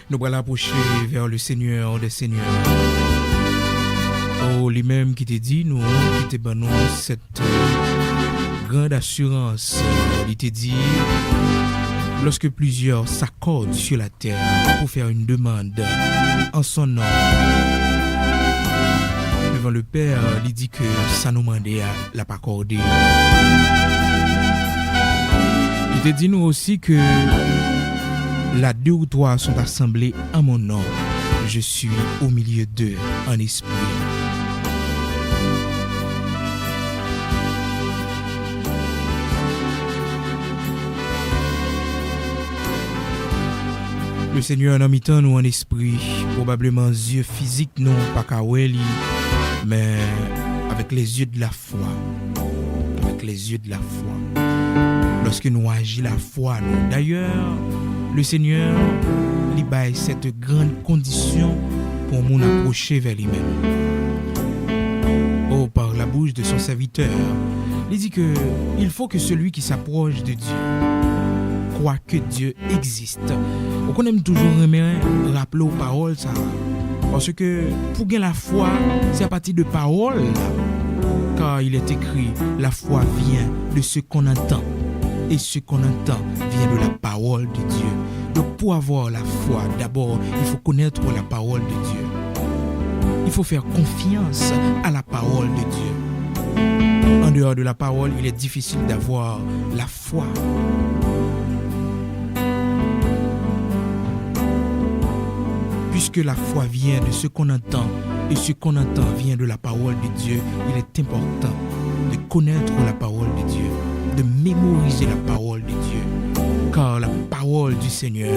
Nous allons approcher vers le Seigneur des Seigneurs. Oh, lui-même qui t'a dit, nous, qui t'a donné cette grande assurance. Il t'a dit, lorsque plusieurs s'accordent sur la terre pour faire une demande en son nom, devant le Père, il dit que ça nous demandait à l'a pas accordé. Il t'a dit nous aussi que là 2 ou 3 sont assemblés en mon nom. Je suis au milieu d'eux en esprit. Le Seigneur n'a mis tant nous en esprit, probablement yeux physiques non pas kaweli, mais avec les yeux de la foi. Avec les yeux de la foi. Lorsque nous agissons la foi, nous. D'ailleurs, le Seigneur lui baille cette grande condition pour nous approcher vers lui-même. Oh, par la bouche de son serviteur, il dit que il faut que celui qui s'approche de Dieu croit que Dieu existe. On aime toujours rappeler aux paroles ça. Parce que pour gagner la foi, c'est à partir de paroles. Car il est écrit, la foi vient de ce qu'on entend. Et ce qu'on entend vient de la parole de Dieu. Donc pour avoir la foi, d'abord, il faut connaître la parole de Dieu. Il faut faire confiance à la parole de Dieu. En dehors de la parole, il est difficile d'avoir la foi. Puisque la foi vient de ce qu'on entend et ce qu'on entend vient de la parole de Dieu, il est important de connaître la parole de Dieu, de mémoriser la parole de Dieu. Car la parole du Seigneur,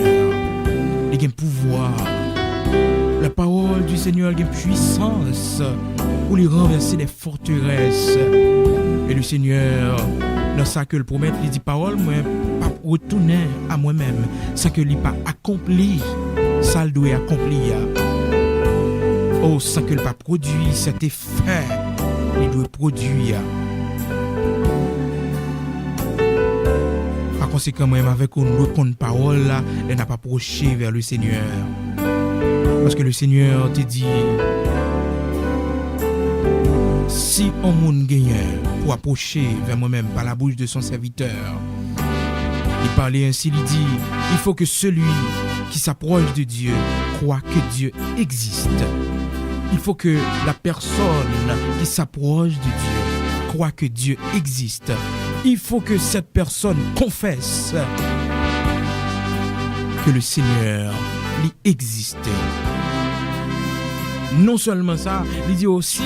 il a un pouvoir. La parole du Seigneur a une puissance pour lui renverser des forteresses. Et le Seigneur, dans ça que le promet, il dit parole, moi, pas retourner à moi-même. Ça que il pas accompli. Ça le doit accomplir. Oh, sans que le pas produit cet effet, il doit produire. Par conséquent, moi, avec une autre parole là, elle n'a pas approché vers le Seigneur. Parce que le Seigneur te dit, si on monde gagne pour approcher vers moi-même par la bouche de son serviteur, il parlait ainsi, il dit, il faut que celui qui s'approche de Dieu croit que Dieu existe. Il faut que la personne qui s'approche de Dieu croit que Dieu existe. Il faut que cette personne confesse que le Seigneur lui existait. Non seulement ça, il dit aussi,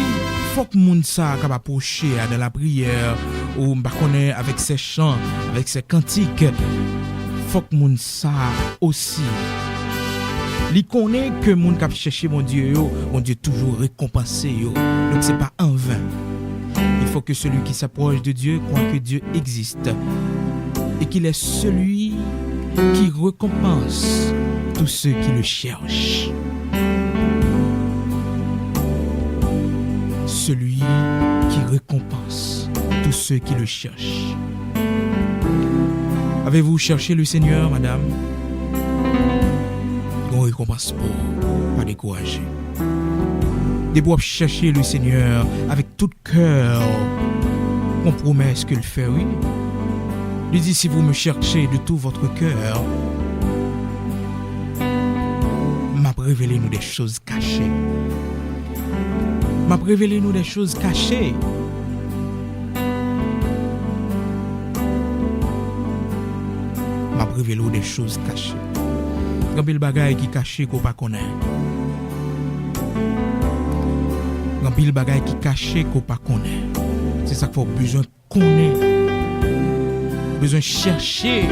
faut que moun ça capable approcher dans la prière ou connaît avec ses chants, avec ses cantiques. Faut que moun ça aussi. Il connaît que moun k'ap chercher mon Dieu toujours récompensé yo. Donc c'est pas en vain. Il faut que celui qui s'approche de Dieu croit que Dieu existe et qu'il est celui qui récompense tous ceux qui le cherchent. Celui qui récompense tous ceux qui le cherchent. Avez-vous cherché le Seigneur, madame? On récompense pas décourager. Debout chercher le Seigneur avec tout cœur. On promet ce qu'il fait, oui. Il dit, si vous me cherchez de tout votre cœur, m'a révélé nous des choses cachées. M'a révélé nous des choses cachées. M'a révélé des choses cachées. Gambil bagay qui caché qu'on pas connaît. Gambil bagay qui caché qu'on pas connaît. C'est ça qu'il faut besoin connaître. Besoin chercher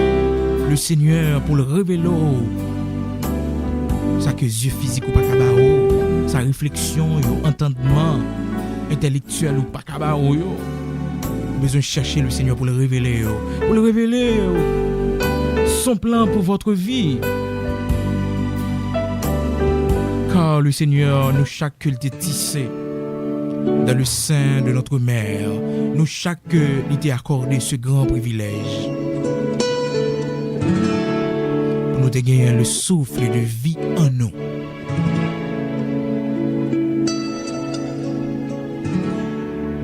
le Seigneur pour le révéler. Ça que yeux physiques ou pas kabao, sa réflexion, yo entendement intellectuel ou pas kabao yo. Besoin chercher le Seigneur pour le révéler yo. Pour le révéler yo. Son plan pour votre vie. Car le Seigneur nous chaque culte est tissé dans le sein de notre mère. Nous chaque il t'a accordé ce grand privilège. Pour nous te gagné le souffle de vie en nous.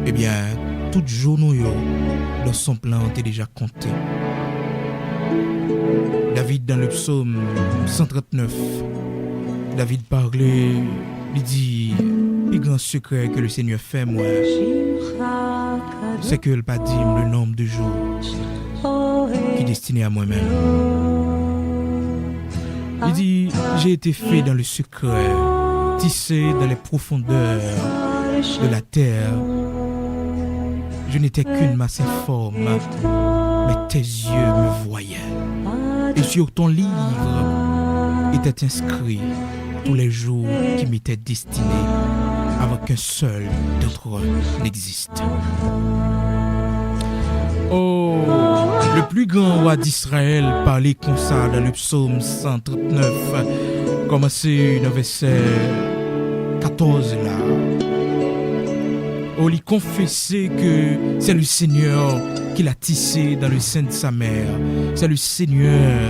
Eh bien, tout jour nous dans son plan était déjà compté. David dans le psaume 139, David parlait, il dit, le grand secret que le Seigneur fait moi, c'est que le pas dit le nombre de jours qui est destiné à moi-même. Il dit, j'ai été fait dans le secret, tissé dans les profondeurs de la terre. Je n'étais qu'une masse informe, mais tes yeux me voyaient. Et sur ton livre étaient inscrits tous les jours qui m'étaient destinés, avant qu'un seul d'entre eux n'existe. Oh, le plus grand roi d'Israël parlait comme ça dans le psaume 139, commencé dans le verset 14 là. Oh, il confessait que c'est le Seigneur qui l'a tissé dans le sein de sa mère. C'est le Seigneur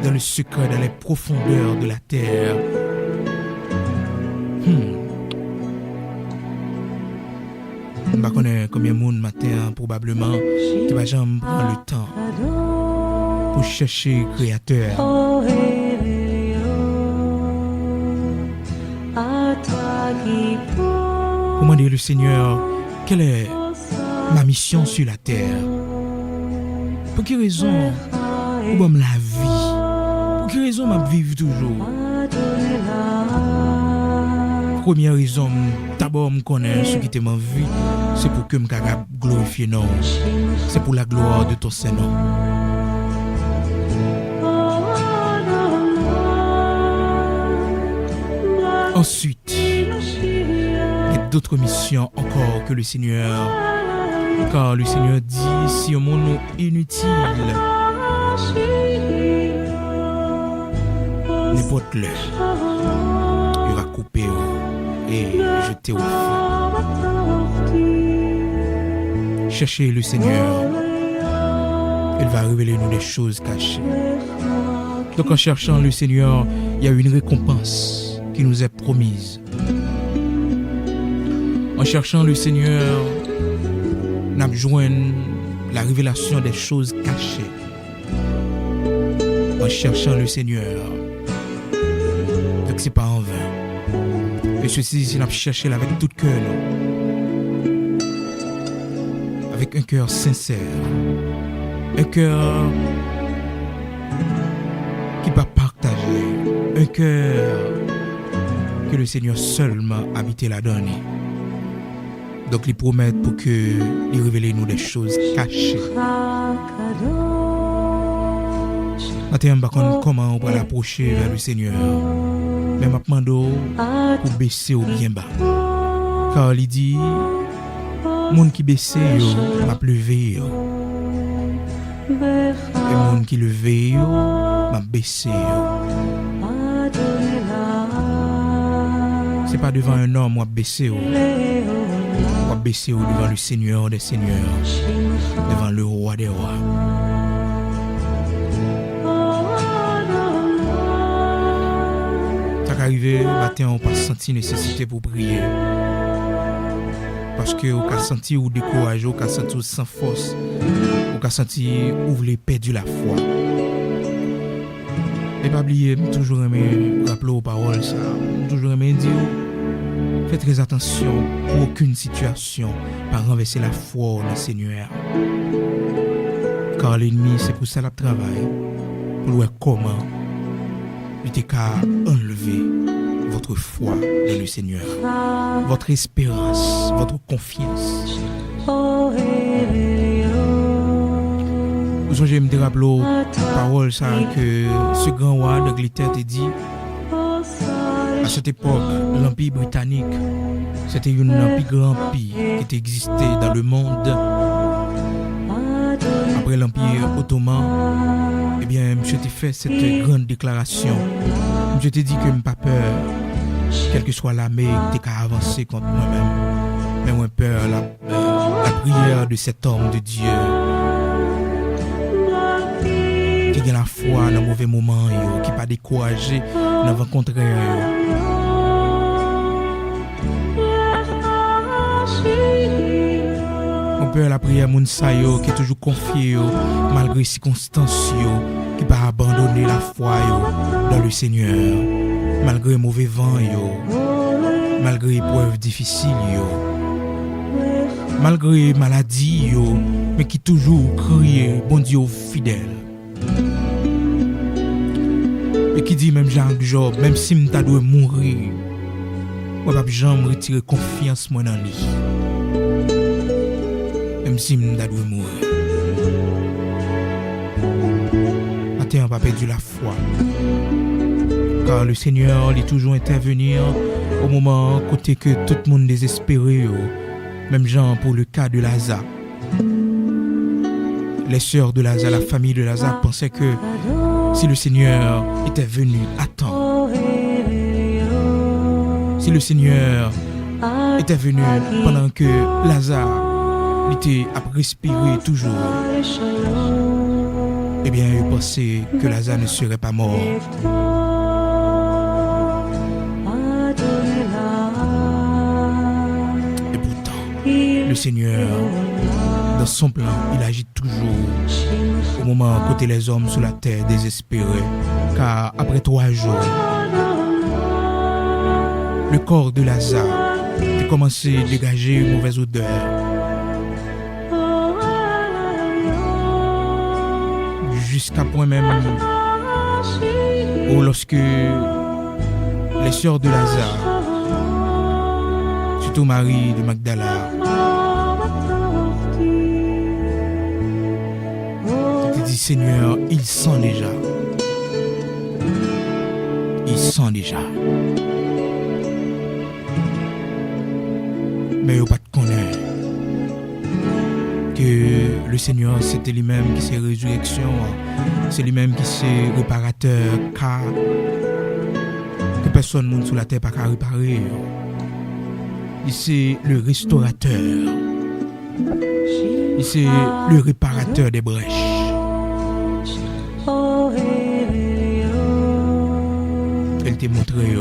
dans le secret, dans les profondeurs de la terre. Je ne connais combien de monde matin probablement qui va jamais prendre le temps pour chercher le Créateur. Pour demander le Seigneur, quelle est ma mission sur la terre? Pour quelle raison pour la vie? Pour quelle raison je vivre toujours? Première raison, d'abord je connais ce qui est ma vie, c'est pour que je puisse glorifier non. C'est pour la gloire de ton Seigneur. Ensuite, il y a d'autres missions encore que le Seigneur. Car le Seigneur dit, si un monde inutile, n'importe l'heure, il va couper et jeter au feu. Cherchez le Seigneur, il va révéler nous des choses cachées. Donc en cherchant le Seigneur, il y a une récompense qui nous est promise. En cherchant le Seigneur, nous joignons la révélation des choses cachées. En cherchant le Seigneur, donc c'est pas en vain. Et ceci, c'est nous chercher avec tout cœur, avec un cœur sincère, un cœur qui va partager, un cœur que le Seigneur seulement habite la donne. Donc, il promet pour que il révèle nous des choses cachées. Maintenant, comment on va l'approcher vers le Seigneur? Mais maintenant, pour baisser au bien bas. Car il dit, monde qui baisse, m'a levé. Et monde qui levé, m'a baissé. C'est pas devant un homme, moi baisser. Moi baisser devant le Seigneur des Seigneurs, devant le Roi des Rois. Ça arrivé, matin, on pas senti nécessité pour prier. Parce que on a senti ou découragé, on a senti sans force, on a senti ou voulez perdu la foi. Et pas oublier, toujours aimer rappeler aux paroles ça, toujours aimer dire. Faites très attention pour aucune situation par renverser la foi dans le Seigneur. Car l'ennemi, c'est pour ça qu'il travaille. Pour voir comment il était qu'à enlever votre foi dans le Seigneur. Votre espérance, votre confiance. Vous j'aime te rappeler parole ça que ce grand roi d'Angleterre te dit. À cette époque, l'Empire britannique, c'était un plus grand empire qui existait dans le monde. Après l'Empire ottoman, eh bien, je t'ai fait cette grande déclaration. Je t'ai dit que je n'ai pas peur, quelle que soit l'armée qui t'a avancé contre moi-même. Mais moi, peur la prière de cet homme de Dieu qui a la foi dans mauvais moment yo, qui pas découragé dans vent contraire yo. Mon père la prière moun sa yo qui toujours confié yo malgré circonstances yo, qui pas abandonner la foi yo dans le Seigneur malgré mauvais vent yo, malgré épreuves difficiles yo, malgré maladie yo, mais qui toujours crie bon Dieu fidèle. Et qui dit même Jean Job, même si m'ta doit mourir, moi pas jamais retirer confiance moi dans lui. Même si m'ta doit mourir. Matin on pas perdu la foi. Car le Seigneur il toujours intervenir au moment côté que tout le monde désespéré yo. Même Jean pour le cas de Lazare. Les sœurs de Lazare, la famille de Lazare pensaient que si le Seigneur était venu à temps, si le Seigneur était venu pendant que Lazare était à respirer toujours, eh bien, ils pensaient que Lazare ne serait pas mort. Et pourtant, le Seigneur, dans son plan, il agit toujours au moment où côté les hommes sur la terre désespérés, car après 3 jours, le corps de Lazare a commencé à dégager une mauvaise odeur. Jusqu'à point même où lorsque les sœurs de Lazare, surtout Marie de Magdala, dit Seigneur, il sent déjà. Il sent déjà. Mais il n'y a pas de connaître que le Seigneur, c'était lui-même qui c'est résurrection, c'est lui-même qui c'est réparateur, car que personne monde sur la terre pas qu'à réparer. Il c'est le restaurateur. Il c'est le réparateur des brèches. Elle t'a montré.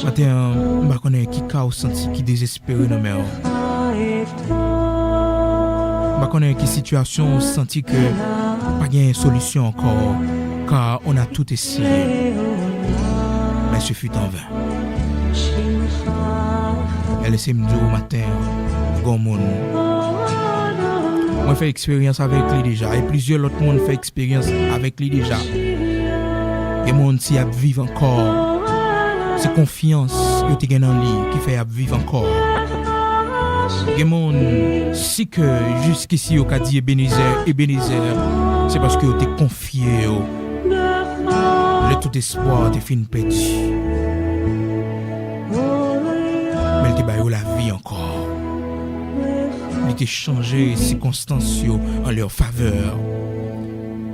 Matin, je ne connais pas qui chaos senti, qui désespéré dans mes je ne connais pas qui situation senti que pas de solution encore, car on a tout essayé. Mais ce fut en vain. Elle essaie de me dire au matin, moi fait expérience avec lui déjà et plusieurs autres monde fait expérience avec lui déjà. Et monde si a vivre encore, c'est confiance que tu as dans lui qui fait vivre encore. Et monde si que jusqu'ici au cas dit Ebenezer, c'est parce que tu es confié. Le tout espoir te fin perdu. Mais tu as la vie encore. Il t'a changé les circonstances en leur faveur.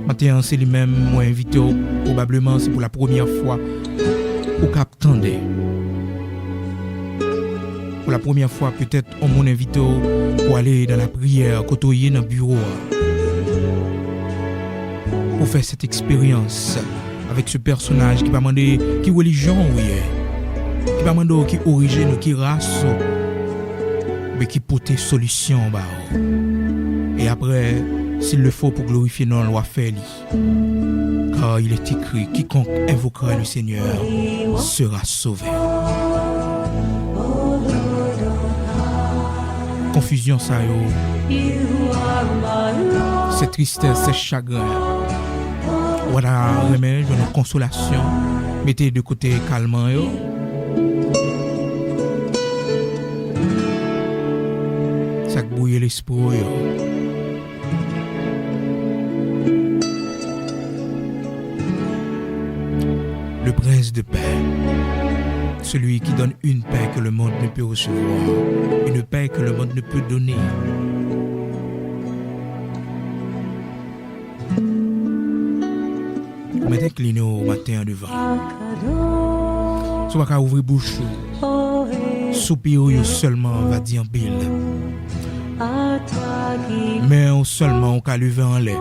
Maintenant, c'est lui-même moi invité, probablement c'est pour la première fois au Cap Tandé. Pour la première fois, peut-être on m'a invité pour aller dans la prière, côtoyer dans le bureau. Pour faire cette expérience avec ce personnage qui va demander qui religion oui est, qui va demander qui origine, qui race. Mais qui porte solution bah. Et après, s'il le faut pour glorifier non loi fait car il est écrit quiconque invoquera le Seigneur sera sauvé. Confusion ça yo. C'est tristesse, c'est chagrin. Voilà remède, une consolation. Mettez de côté calmement yo. Ça bouille l'esprit. Le prince de paix, celui qui donne une paix que le monde ne peut recevoir, une paix que le monde ne peut donner. Vous mettez incliné au matin devant. Soit qu'à ouvrir bouche, soupir seulement va dire Bill. Mais seulement on qu'à lever en l'air,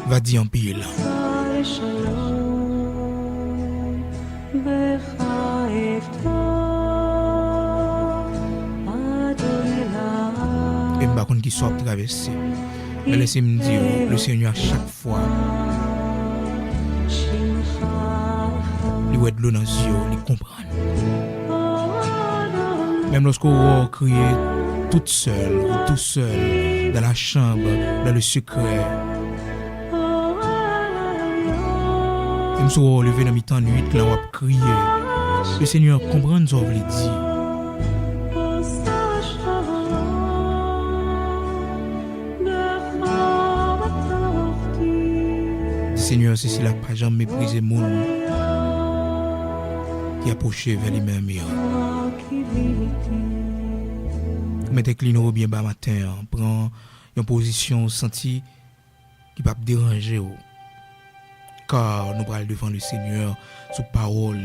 va dire en pile. Et je ne sais pas qui soit traversé. Mais laissez-moi dire, le Seigneur à chaque fois, il voit de l'eau dans les yeux, il comprend. Même lorsqu'on crie toute seule ou tout seul dans la chambre, dans le secret. Et je suis levé dans mi-temps nuit, là on va crier. Le Seigneur comprend ce qu'on veut dire. Seigneur, c'est si la pas jamais méprisé monde qui approchait vers les mêmes murs. Mettez clino bien bas matin, prend une position sentie qui va déranger. Car nous parlons devant le Seigneur sous parole.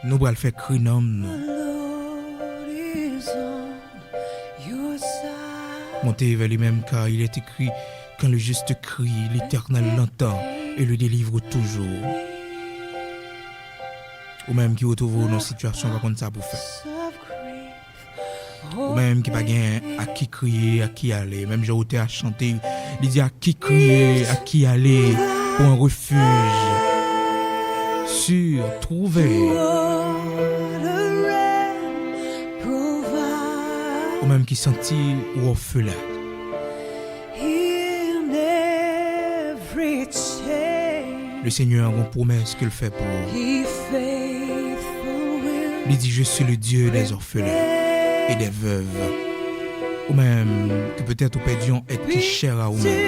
Nous allons faire crier nous. Montez vers lui-même car il est écrit quand le juste crie, l'Éternel l'entend et le délivre toujours. Ou même qui retrouve dans une situation pas comme ça pour faire. Ou même qui pas gain à qui crier, à qui aller. Même j'ai été à chanter, il dit à qui crier, à qui aller pour un refuge sûr, trouver. Ou même qui sentit ou orphelin. Le Seigneur a une promesse qu'il fait pour vous. Il dit, je suis le Dieu des orphelins et des veuves. Ou même que peut-être vous perdiez être qui cher à vous-même.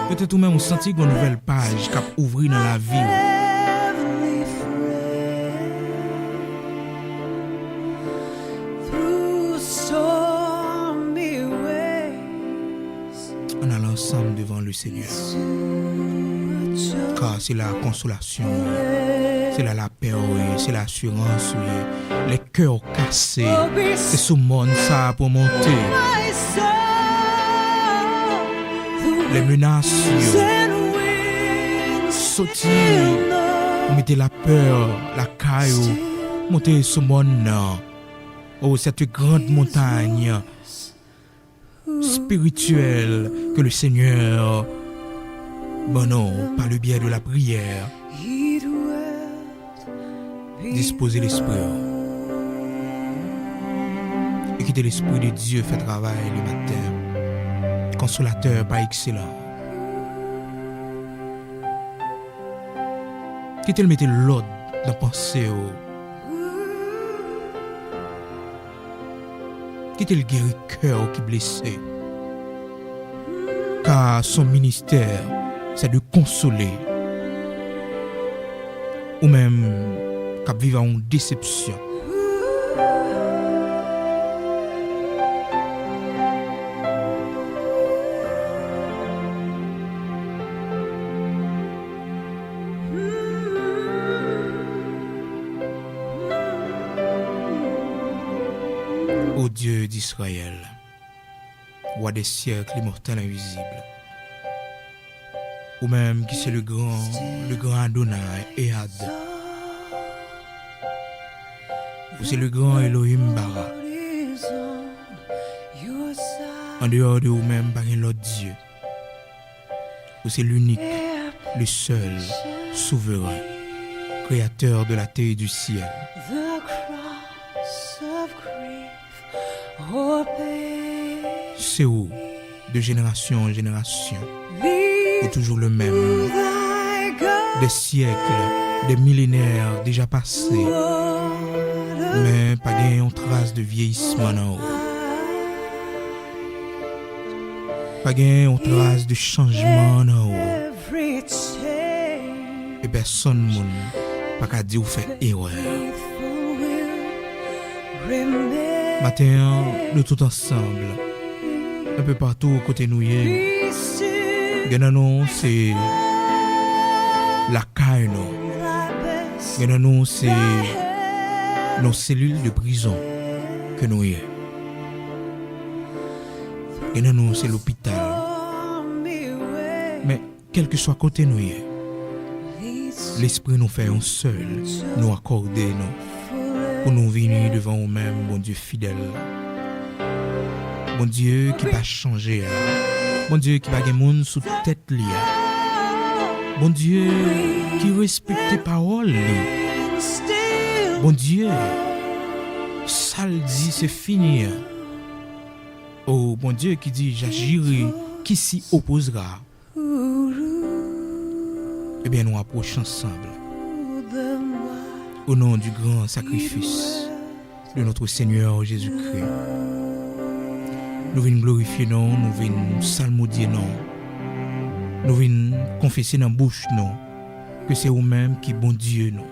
Peut-être vous-même vous sentez une nouvelle page qui a ouvert dans la vie. On a l'ensemble devant le Seigneur. Car c'est la consolation, c'est la paix, c'est l'assurance, les cœurs cassés, c'est ce monde ça pour monter. Les menaces, sauter, mettez la peur, la caillou, monter ce monde. Oh, cette grande montagne spirituelle que le Seigneur, par le biais de la prière, disposer l'esprit. Et quitter l'esprit de Dieu fait travail le matin. Consolateur par excellent. Quitter le mettre l'ordre dans pensée. Quitter le guéri cœur qui blessé. Car son ministère, c'est de consoler. Ou même qu'à vivre en déception. Ô Dieu d'Israël, roi des siècles immortel invisible, ou même qui c'est le grand Adonai, Ehad, ou c'est le grand Elohim Bara, en dehors de vous-même par un autre Dieu, ou c'est l'unique, le seul, souverain, créateur de la terre et du ciel. C'est où, de génération en génération, ou toujours le même, des siècles, des millénaires déjà passés, mais pas une trace de vieillissement en haut. Pas une trace de changement en haut. Et personne n'a pas qu'à dire ou faire erreur. Matin, nous tous ensemble, un peu partout côté nous, c'est la caille, nous. Et nous, c'est nos cellules de prison que nous y est. Et nous, c'est l'hôpital. Mais quel que soit côté nous y est, l'esprit nous fait un seul, nous accorder nous, pour nous venir devant nous-mêmes, bon Dieu fidèle. Bon Dieu qui va changer. Bon Dieu qui va gagner monde sous tête li. Bon Dieu qui respecte tes paroles. Bon Dieu, ça le dit, c'est fini. Oh, bon Dieu qui dit, j'agirai, qui s'y opposera. Eh bien, nous approchons ensemble. Au nom du grand sacrifice de notre Seigneur Jésus-Christ. Nous venons glorifier non, nous venons psalmodier non. Nous venons confesser dans la bouche non, que c'est vous-même qui bon Dieu non.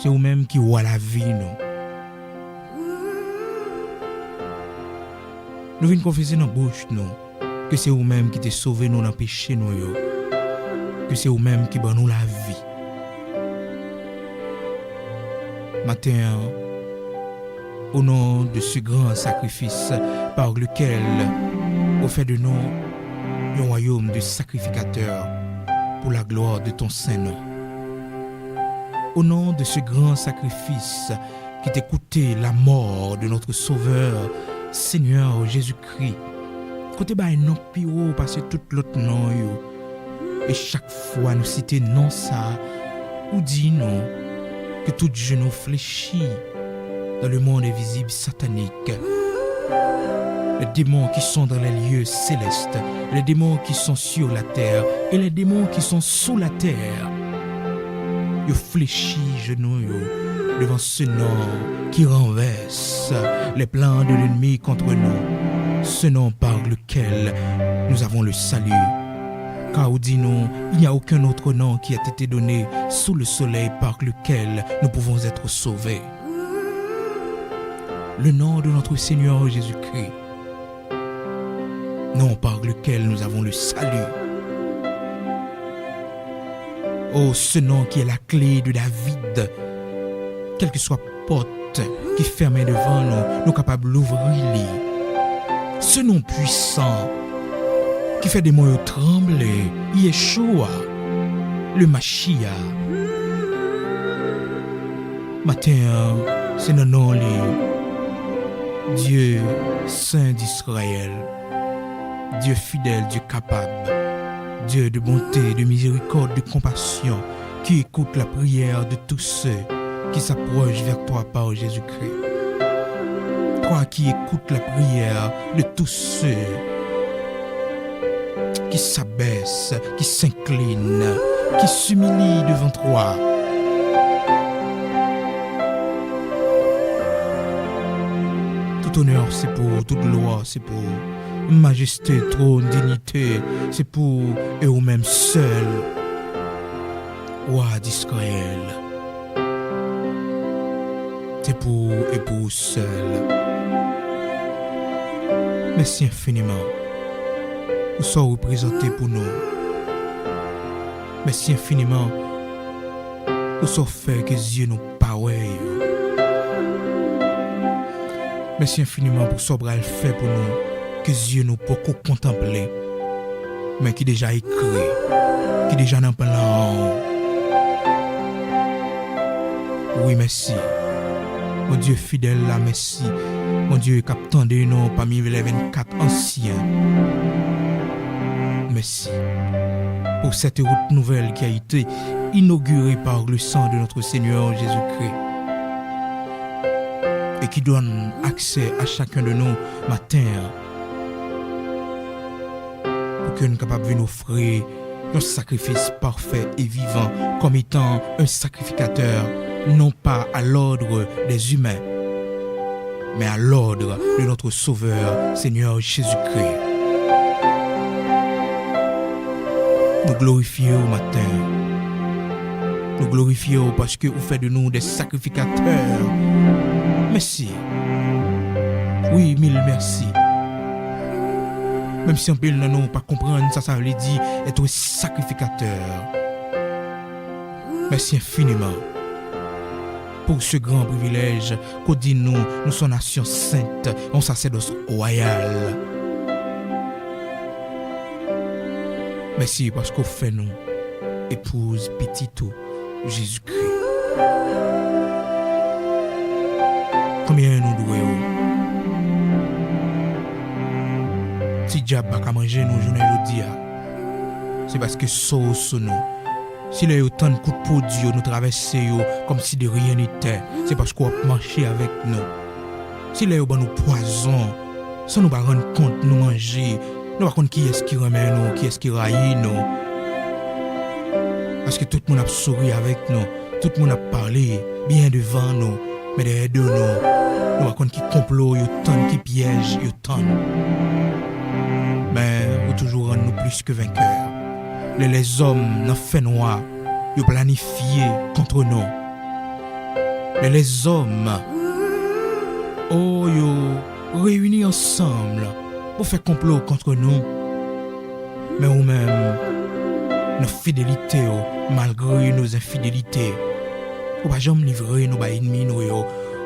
C'est vous-même qui voit la vie non. Nous venons confesser dans la bouche non, que c'est vous-même qui t'es sauvé nous dans le péché nous yo. Que c'est vous-même qui donne nous la vie. Matin, au nom de ce grand sacrifice par lequel, au fait de nous, un royaume de sacrificateurs pour la gloire de ton Saint-Nom. Au nom de ce grand sacrifice qui t'a coûté la mort de notre Sauveur, Seigneur Jésus-Christ, côté bah non pire parce que tout l'autre nom yo. Et chaque fois nous citer non ça, ou dit non, que tout genou fléchit dans le monde invisible satanique. Les démons qui sont dans les lieux célestes, les démons qui sont sur la terre et les démons qui sont sous la terre. Ils fléchissent genoux devant ce nom qui renverse les plans de l'ennemi contre nous. Ce nom par lequel nous avons le salut. Car dit nous, il n'y a aucun autre nom qui a été donné sous le soleil par lequel nous pouvons être sauvés. Le nom de notre Seigneur Jésus-Christ. Nom par lequel nous avons le salut. Oh, ce nom qui est la clé de David. Quelle que soit porte qui fermait devant nous, nous sommes capables d'ouvrir. Ce nom puissant qui fait des mots trembler, Yeshua, le Mashiach. Matin, c'est le nom Dieu Saint d'Israël, Dieu fidèle, Dieu capable, Dieu de bonté, de miséricorde, de compassion, qui écoute la prière de tous ceux qui s'approchent vers toi par Jésus-Christ. Toi qui écoutes la prière de tous ceux qui s'abaisse, qui s'incline, qui s'humilie devant toi. Tout honneur c'est pour, toute gloire c'est pour, majesté, trône, dignité, c'est pour eux-mêmes seuls. Roi d'Israël, c'est pour et pour seul. Merci infiniment. Vous soyez représentés pour nous. Merci infiniment. Vous soyez fait que Dieu nous parle. Merci infiniment pour ce que vous fait pour nous. Que Dieu nous peut contempler. Mais qui déjà écrit. Qui déjà dans plan. Oui, merci. Mon Dieu fidèle, là, merci. Mon Dieu, captant de nous parmi les 24 anciens. Merci pour cette route nouvelle qui a été inaugurée par le sang de notre Seigneur Jésus-Christ et qui donne accès à chacun de nous matin pour que nous soyons capables de nous offrir un sacrifice parfait et vivant comme étant un sacrificateur non pas à l'ordre des humains mais à l'ordre de notre Sauveur Seigneur Jésus-Christ. Nous glorifions au matin. Nous glorifions parce que vous faites de nous des sacrificateurs. Merci. Oui, mille merci. Même si on peut nous pas comprendre ça veut dire être sacrificateur. Merci infiniment pour ce grand privilège qu'on dit nous sommes nation sainte, on sacerdoce royal. Merci parce qu'on fait nous épouse petit tout Jésus-Christ. Combien nous devons si diable pas manger nous journée aujourd'hui, c'est parce que sauce nous. S'il y a autant de coups de produit, nous traversons comme si de rien n'était, c'est parce qu'on a marché avec nous. S'il y a nous poison, sans nous pas rendre compte nous manger, nous pas compte qui est-ce qui remet nous, qui est-ce qui raille nous. Parce que tout le monde a souri avec nous, tout le monde a parlé bien devant nous, mais derrière de nous, nous pas compte qui complot, qui piège, mais vous toujours rendre nous plus que vainqueurs. Les hommes n'ont fait noir, ils ont planifié contre nous. Les hommes, ils ont réunis ensemble pour faire complot contre nous. Mais nous-mêmes, nos fidélités, malgré nos infidélités, nous ne pouvons jamais livrer nos ennemis.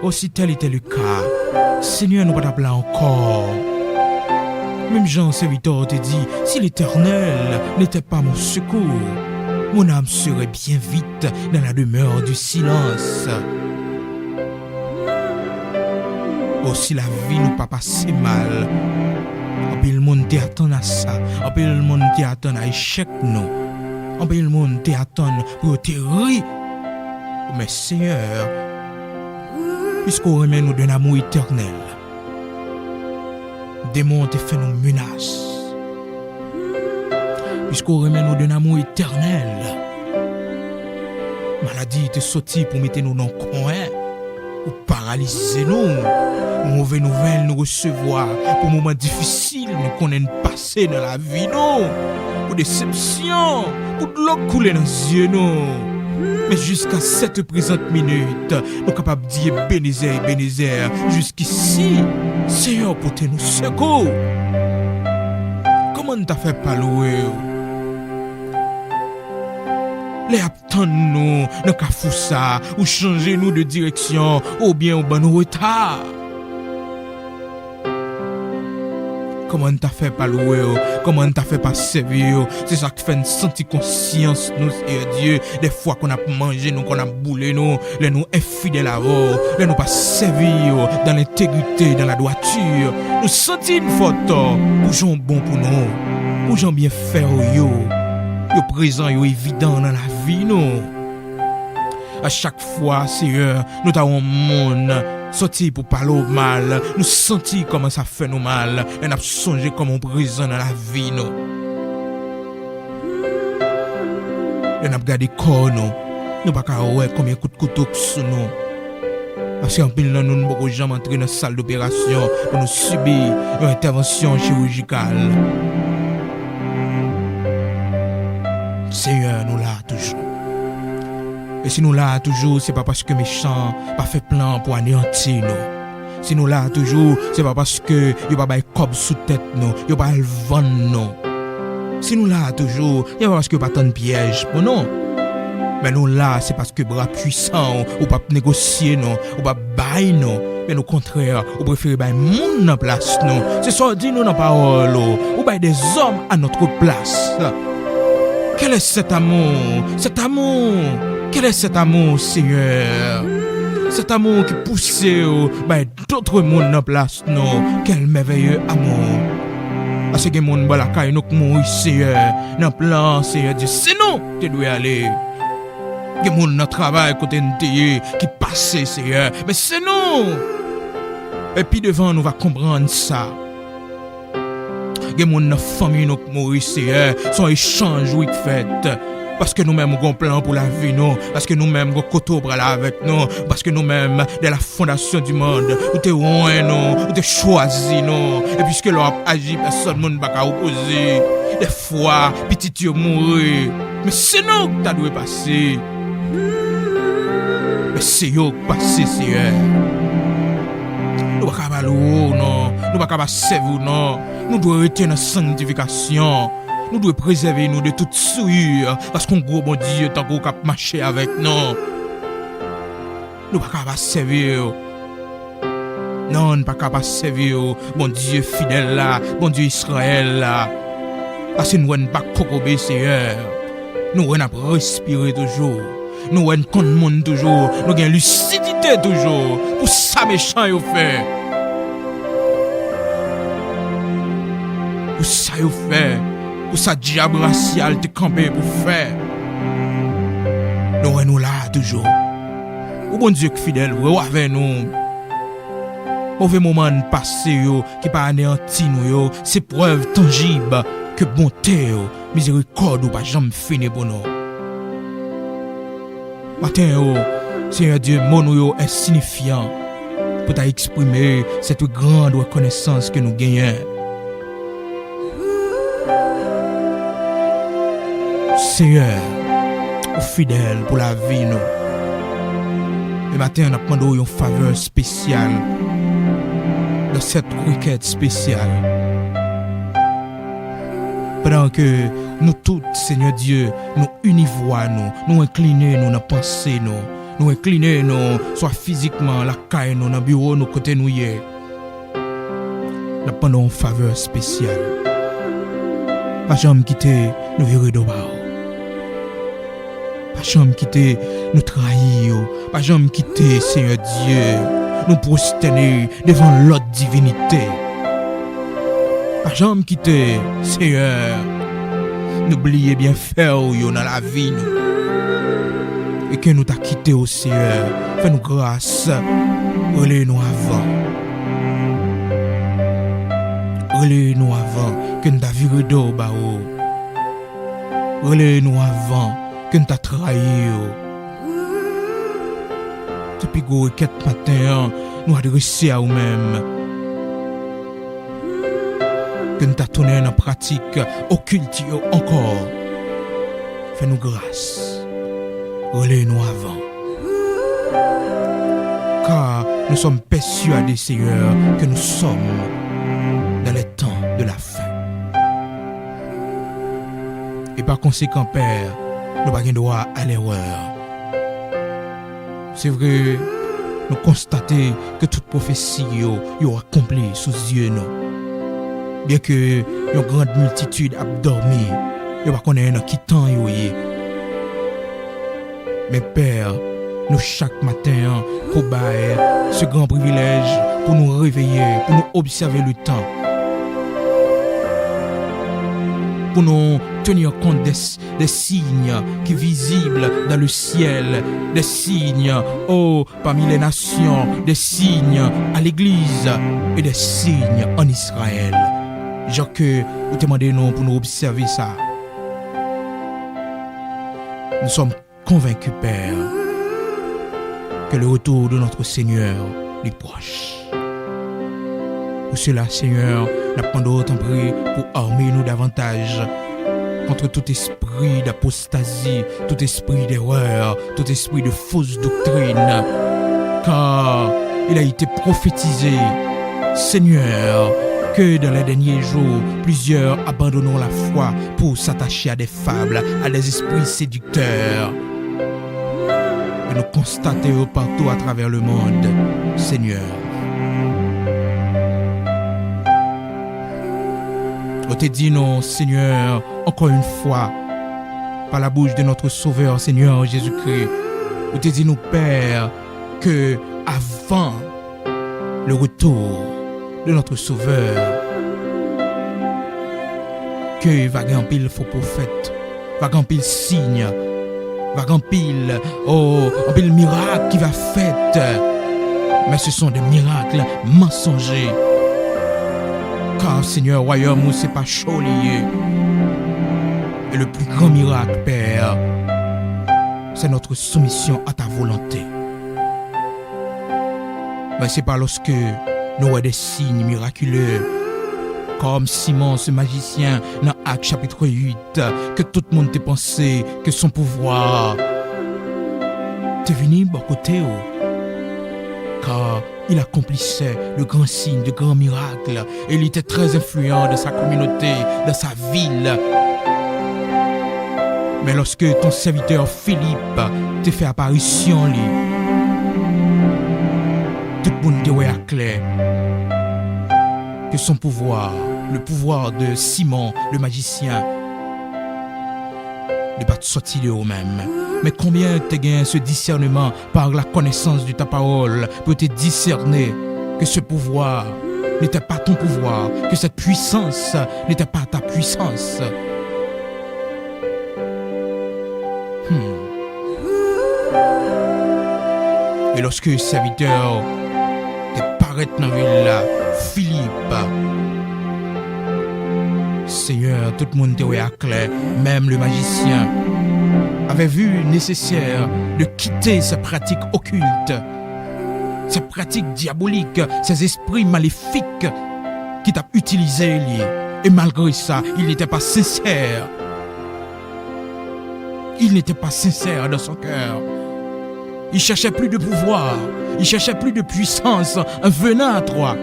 Aussi tel était le cas, Seigneur, nous ne pouvons pas encore. Même Jean serviteur te dit, si l'Éternel n'était pas mon secours, mon âme serait bien vite dans la demeure du silence. Aussi la vie nous pas passé mal. En peu le monde t'attend à ça. En peu le monde t'attend à échec nous. En peu le monde t'attend pour te rire. Mais Seigneur, puisqu'on remet nous d'un amour éternel, démons te fait nos menaces. Puisqu'on remet nous d'un amour éternel, maladie te sorti pour mettre nous dans le coin, ou paralyser nous. Mauvaise nouvelle nous recevoir pour moments difficiles, nous connaissons passer dans la vie, nous. Pour déception, pour de l'eau couler dans les yeux, nous. Mais jusqu'à cette présente minute, nous sommes capables de dire Bénézer, jusqu'ici, Seigneur, pour te nous secours. Comment t'as fait pas louer? Les attendons nous, dans Kafoussa, ou changer nous de direction, ou bien au bon retard. Comment t'as fait pas louer? Comment t'as fait pas servir? C'est ça qui fait une sentir conscience, nous, et Dieu. Des fois qu'on a mangé, nous, qu'on a boulé, nous, les nous infidèles à vous, les nous pas servir dans l'intégrité, dans la droiture. Nous sentir une photo, pour gens bon pour nous, pour gens bien faire, yo présent, yo évident dans la vie, nous. À chaque fois, Seigneur, nous avons un monde sorti pour parler au mal, nous sentir comment ça fait nous mal, et nous songé comme on présent dans la vie, nous. Et nous avons gardé corps, nous pas qu'à ouais combien de coups de couteau sur nous. Parce qu'en pile, nous ne pouvons jamais entrer dans la salle d'opération pour nous subir une intervention chirurgicale. Seigneur, nous là toujours. Et si nous là toujours, c'est pas parce que méchants pas fait plan pour anéantir nous. Si nous là toujours, c'est pas parce que y a pas de cob sous tête nous, y a pas le vent nous. Si nous là toujours, y a pas parce que pas tant de pièges pour nous. Mais nous là, c'est parce que bras puissants ou pas négocier nous, ou pas bailler nous. Mais au contraire, ou préférez bailler monde en place nous. C'est ça dit nous dans parole ou bailler des hommes à notre place. Quel est cet amour? Cet amour? Quel est cet amour, Seigneur? Cet amour qui pousse d'autres mondes en place, non? Quel merveilleux amour! Parce que les gens qui la caille nous mourir, Seigneur, dans plan, Seigneur Dieu, c'est nous qui dois aller. Les gens dans travail côté qui passent, Seigneur, mais c'est nous. Et puis devant, nous va comprendre ça. Les gens dans la famille nous mourir, Seigneur, son échange oui fait. Parce que nous-mêmes avons un plan pour la vie, nous. Parce que nous-mêmes avons un coteau là avec nous. Parce que nous-mêmes, dès la fondation du monde, nous t'es loin, nous. Nous t'es choisi, nous. Et puisque l'on a agi, personne ne va opposer. Des fois, petit Dieu mourir. Mais c'est nous qui t'as dû passer. Mais c'est nous qui passé, Seigneur. Nous ne pouvons pas non. Nous ne pouvons pas servir non. Nous devons rester dans la sanctification. Nous devons préserver nous de toute souillure. Parce qu'on gros bon Dieu tant qu'on cap marcher avec nous. Nous ne pouvons pas servir. Non, nous ne pouvons pas servir. Bon Dieu fidèle là. Bon Dieu Israël là. Parce que nous ne pouvons pas cocober Seigneur. Nous ne pouvons pas respirer toujours. Nous avons compte monde toujours, nous avons lucidité toujours. Pour ça méchant yo fait. Pour ça yo fait. Pour ça diable racial te campé pour faire. Nous sommes là toujours. Ou bon Dieu fidèle, ou avec nous. Mauvais moment passé yo qui pas anéanti nous yo, c'est preuve tangible que bonté yo, miséricorde ou pas jamais fini pour nous. Matin, Seigneur Dieu, mon nous est insignifiant pour t'exprimer cette grande reconnaissance que nous gagnons. Seigneur, fidèle pour la vie, nous. Le matin, on a demandé une faveur spéciale dans cette requête spéciale. Pendant que nous tous, Seigneur Dieu, nous univoyons, nous inclinons, nous pensons, nous inclinons, soit physiquement, la caille, nous, dans le bureau, nous côté nous y est. Nous pendant une faveur spéciale. Pas jamais quitter nous virer de bas. Pas jamais quitter nous trahir. Pas jamais quitter, Seigneur Dieu, nous prosterner devant l'autre divinité. Pas jamais quitter, Seigneur. N'oubliez bien faire dans la vie nous. Et que nous t'a quitté au Seigneur. Fais-nous grâce. Relais-nous avant. Relais-nous avant. Que nous t'a viré d'eau bas. Relais-nous avant. Que nous t'a trahi. Depuis que nous quête matin, nous adresser à nous-mêmes. Que nous tourné en pratique, occulte encore. Fais-nous grâce. Relais-nous avant. Car nous sommes persuadés, Seigneur, que nous sommes dans les temps de la fin. Et par conséquent, Père, nous n'avons pas droit à l'erreur. C'est vrai, nous constatons que toute prophétie est accomplie sous yeux nous. Bien que une grande multitude a dormi, il va connaître qui temps yoye. Mais Père, nous chaque matin pour bailler ce grand privilège pour nous réveiller, pour nous observer le temps, pour nous tenir compte des signes qui sont visibles dans le ciel, des signes parmi les nations, des signes à l'église et des signes en Israël. Genre que vous demandez nous pour nous observer ça. Nous sommes convaincus, Père, que le retour de notre Seigneur est proche. Pour cela, Seigneur, nous demandons autant prier pour armer nous davantage contre tout esprit d'apostasie, tout esprit d'erreur, tout esprit de fausse doctrine. Car il a été prophétisé, Seigneur, que dans les derniers jours, plusieurs abandonneront la foi pour s'attacher à des fables, à des esprits séducteurs. Et nous constatons partout à travers le monde, Seigneur. On te dit non, Seigneur, encore une fois, par la bouche de notre Sauveur, Seigneur Jésus-Christ. On te dit nous, Père, que avant le retour de notre Sauveur, que va grand pile faux prophète, va grand pile signe, va grand pile un pile miracle qui va fait, mais ce sont des miracles mensongers. Car Seigneur, royaume où c'est pas chaud lié. Et le plus grand miracle, Père, c'est notre soumission à ta volonté. Mais c'est pas lorsque nous avons des signes miraculeux, comme Simon, ce magicien, dans Actes chapitre 8, que tout le monde t'a pensé que son pouvoir t'est venu de côté. Car il accomplissait de grands signes, de grands miracles. Et il était très influent dans sa communauté, dans sa ville. Mais lorsque ton serviteur Philippe t'a fait apparition, tout le monde te voit clair que son pouvoir, le pouvoir de Simon, le magicien, n'est pas sorti de eux-mêmes. Mais combien tu gagné ce discernement par la connaissance de ta parole pour te discerner que ce pouvoir n'était pas ton pouvoir, que cette puissance n'était pas ta puissance. Et lorsque le serviteur te paraît dans la ville, Philippe, Seigneur, tout le monde te voit clair, même le magicien avait vu nécessaire de quitter ces pratiques occultes, ces pratiques diaboliques, ces esprits maléfiques qui t'ont utilisé. Et malgré ça, il n'était pas sincère. Il n'était pas sincère dans son cœur. Il cherchait plus de pouvoir, il cherchait plus de puissance en venant à toi.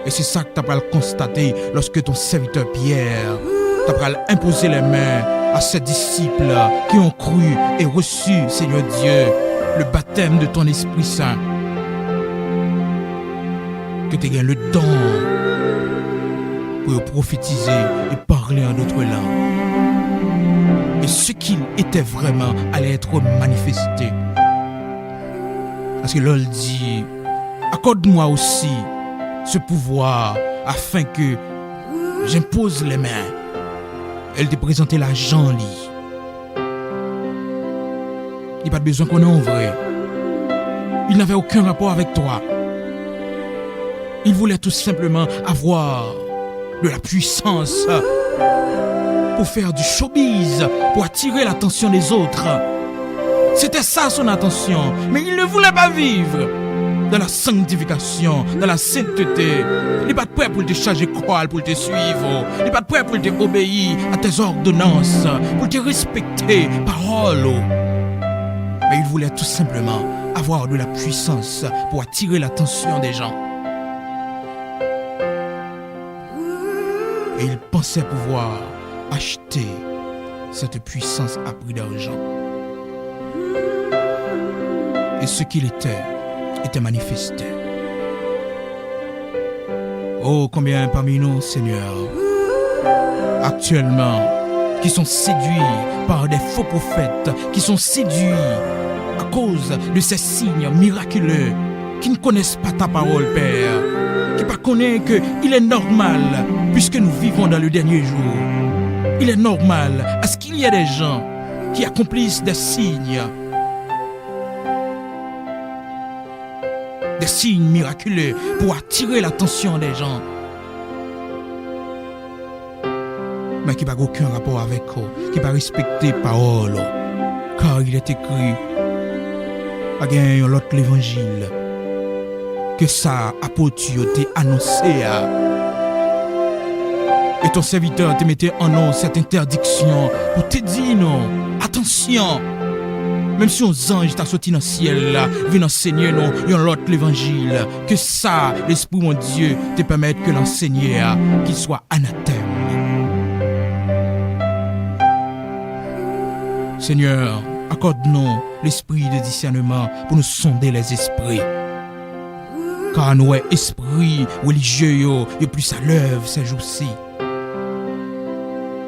Et c'est ça que tu as constaté lorsque ton serviteur Pierre t'a imposé les mains à ses disciples qui ont cru et reçu, Seigneur Dieu, le baptême de ton Esprit Saint. Que tu aies le don pour prophétiser et parler en d'autres langues. Et ce qu'il était vraiment allait être manifesté. Parce que l'ol dit, accorde-moi aussi ce pouvoir afin que j'impose les mains. Elle te présentait l'argent. Il n'y a pas besoin qu'on ait en vrai. Il n'avait aucun rapport avec toi. Il voulait tout simplement avoir de la puissance pour faire du showbiz, pour attirer l'attention des autres. C'était ça son attention, mais il ne voulait pas vivre dans la sanctification, dans la sainteté. Il n'est pas prêt pour te charger croire, pour te suivre. Il n'est pas prêt pour te obéir à tes ordonnances, pour te respecter, parole. Mais il voulait tout simplement avoir de la puissance pour attirer l'attention des gens. Et il pensait pouvoir acheter cette puissance à prix d'argent. Et ce qu'il était manifesté. Oh, combien parmi nous, Seigneur, actuellement, qui sont séduits par des faux prophètes, qui sont séduits à cause de ces signes miraculeux, qui ne connaissent pas ta parole, Père, qui ne connaissent qu'il est normal, puisque nous vivons dans le dernier jour. Il est normal à ce qu'il y ait des gens qui accomplissent des signes miraculeux pour attirer l'attention des gens, mais qui n'a aucun rapport avec eux, qui n'a pas respecté parole, car il est écrit dans l'autre l'évangile que ça apôtre t'a annoncé. Et ton serviteur te mettait en nous cette interdiction pour te dire non, attention. Même si un ange t'a sorti dans le ciel là, vient enseigner nous l'autre l'évangile, que ça, l'Esprit mon Dieu, te permette que l'enseigner qu'il soit anathème. Seigneur, accorde-nous l'esprit de discernement pour nous sonder les esprits. Car nous, esprits religieux, et plus à l'œuvre ces jours-ci.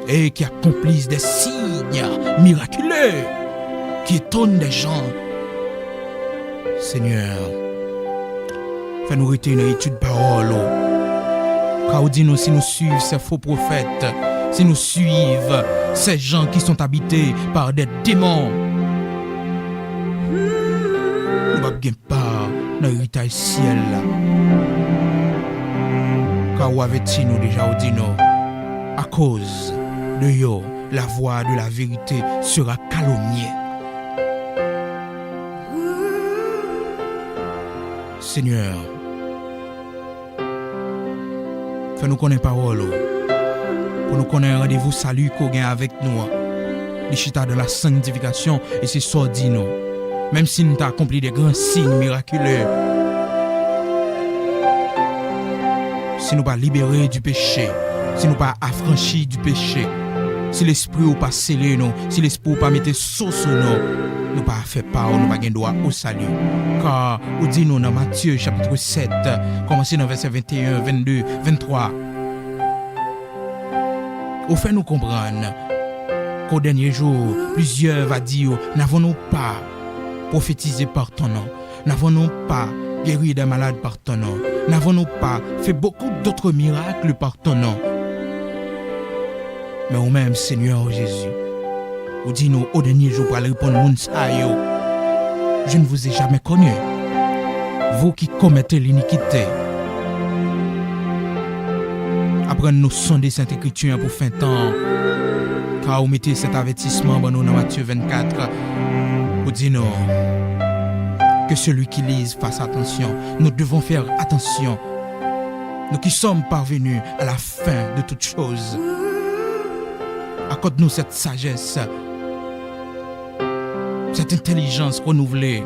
Et qui accomplissent des signes miraculeux qui étonnent des gens. Seigneur, fais-nous rester une étude parole. Car dis-nous si nous suivons ces faux prophètes, si nous suivons ces gens qui sont habités par des démons, nous ne pouvons pas dans l'héritage ciel. Car où avait-il nous déjà dit nous, à cause de yo, la voix de la vérité sera calomniée. Seigneur, fais-nous connaître parole, pour nous connaître rendez-vous salut qu'on gagne avec nous. Les chita de la sanctification et c'est ça dit nous. Même si nous t'as accompli des grands signes miraculeux, si nous pas libérés du péché, si nous pas affranchis du péché, si l'esprit ou pas scellé nous, si l'esprit ou pas mettre sauce nous pas fait part, nous pas gain droit au salut. Car on dit nous dans Matthieu chapitre 7, commencez dans verset 21, 22, 23. Au fait nous comprendre qu'au dernier jour, plusieurs va dire, n'avons-nous pas prophétisé par ton nom, n'avons-nous pas guéri des malades par ton nom, n'avons-nous pas fait beaucoup d'autres miracles par ton nom. Mais au même Seigneur Jésus, vous dites nous au dernier jour pour aller répondre moun sa yo, je ne vous ai jamais connu, vous qui commettez l'iniquité. Après nous sonder Sainte Écriture pour fin temps, car vous mettez cet avertissement dans Matthieu 24, vous dites nous que celui qui lise fasse attention. Nous devons faire attention. Nous qui sommes parvenus à la fin de toutes choses. Accorde-nous cette sagesse, cette intelligence renouvelée.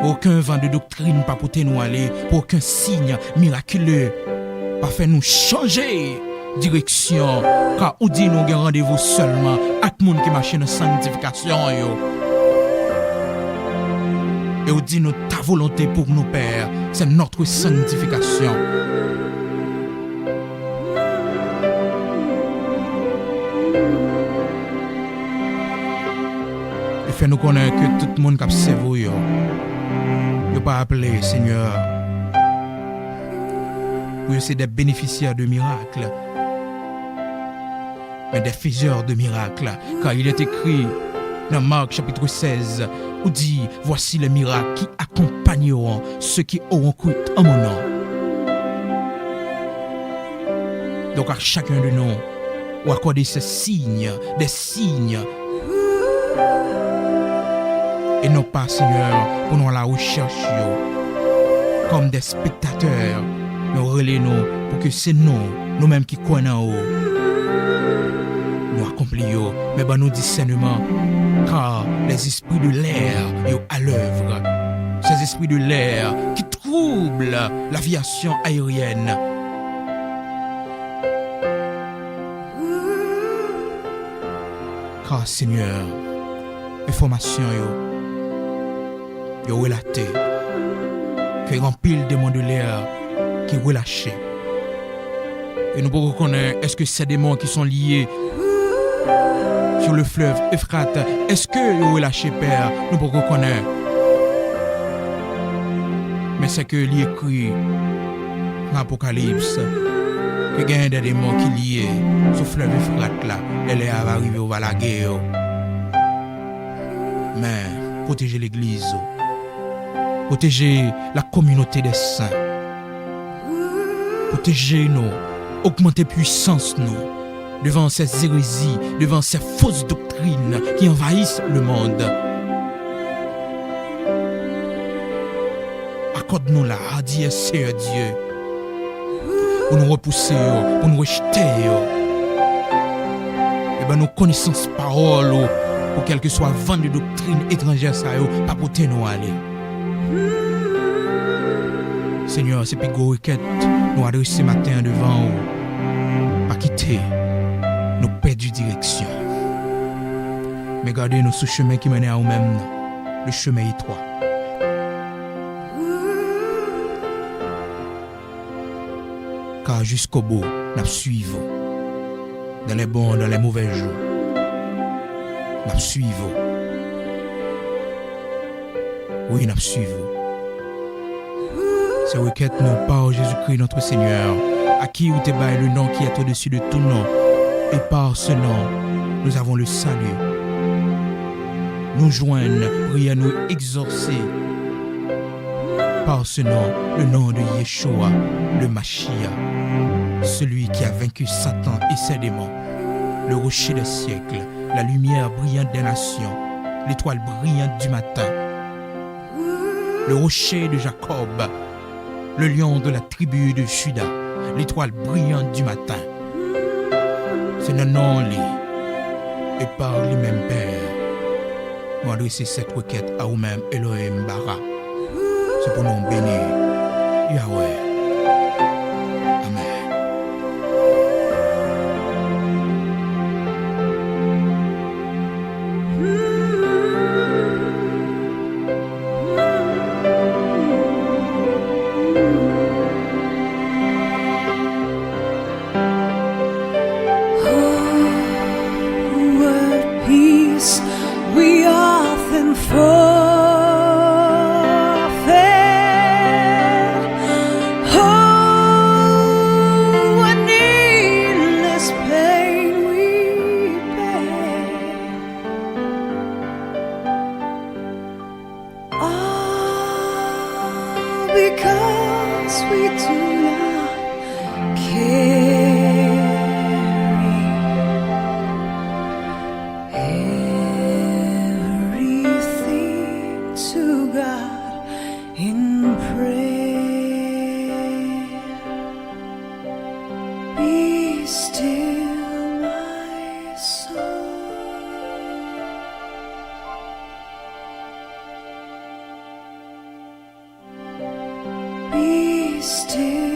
Pour aucun vent de doctrine pas porter nous aller, pour aucun signe miraculeux pas faire nous changer direction. Car on dit nous avons rendez-vous seulement avec les gens qui marchent dans la sanctification. Et on dit nous ta volonté pour nous, Père, c'est notre sanctification. Et fait nous connaître que tout le monde qui a servi, ne pas appeler Seigneur. Pour c'est des bénéficiaires de miracles, mais des faiseurs de miracles. Car il est écrit dans Marc chapitre 16, où dit, voici les miracles qui accompagneront ceux qui auront cru en mon nom. Donc à chacun de nous, ou accorder ces signes, des signes. Et non pas, Seigneur, pour nous à la recherche, comme des spectateurs, nous relais-nous pour que c'est nous-mêmes qui connaissons, nous accomplissons, mais ben nous discernement, car les esprits de l'air sont à l'œuvre. Ces esprits de l'air qui troublent l'aviation aérienne. Car Seigneur, information yo relaté que grand pile démons de l'air qui relâché. Et nous pouvons reconnaître, est-ce que ces démons qui sont liés sur le fleuve Euphrate, est-ce que ils ont relâché, Père? Nous pouvons reconnaître. Mais c'est que l'écrit dans l'Apocalypse que il y a des démons qui liés sur le fleuve Euphrate là, et les va arriver au la guerre. Mais protéger l'église, protéger la communauté des saints, protéger nous, augmenter puissance nous devant ces hérésies, devant ces fausses doctrines qui envahissent le monde. Accorde-nous la hardiesse, Seigneur Dieu, pour nous repousser, pour nous rejeter. Et ben nos connaissances paroles, pour quel que soit vent de doctrine étrangère, ça pas porter nous aller. Seigneur, c'est plus gros requête nous adresser ce matin devant vous. Pas quitter, nous perdre direction. Mais gardez nous ce chemin qui mène à nous-mêmes, le chemin étroit. Car jusqu'au bout, nous suivons. Dans les bons, dans les mauvais jours. Nous suivons. Oui, nous suivons. Ces requêtes nous par Jésus-Christ notre Seigneur, à qui vous te baille le nom qui est au-dessus de tout nom. Et par ce nom, nous avons le salut. Nous joindre, prier, nous exorcer. Par ce nom, le nom de Yeshua, le Mashiach, celui qui a vaincu Satan et ses démons, le rocher des siècles, la lumière brillante des nations, l'étoile brillante du matin, le rocher de Jacob, le lion de la tribu de Juda, l'étoile brillante du matin. C'est le nom-là, et par lui-même Père, nous adresser cette requête à vous-même, Elohim Bara. C'est pour nous bénir, Yahweh. we often forfeit. Oh, what needless pain we bear. All because we do not carry everything to God in prayer. Be still, my soul. Be still.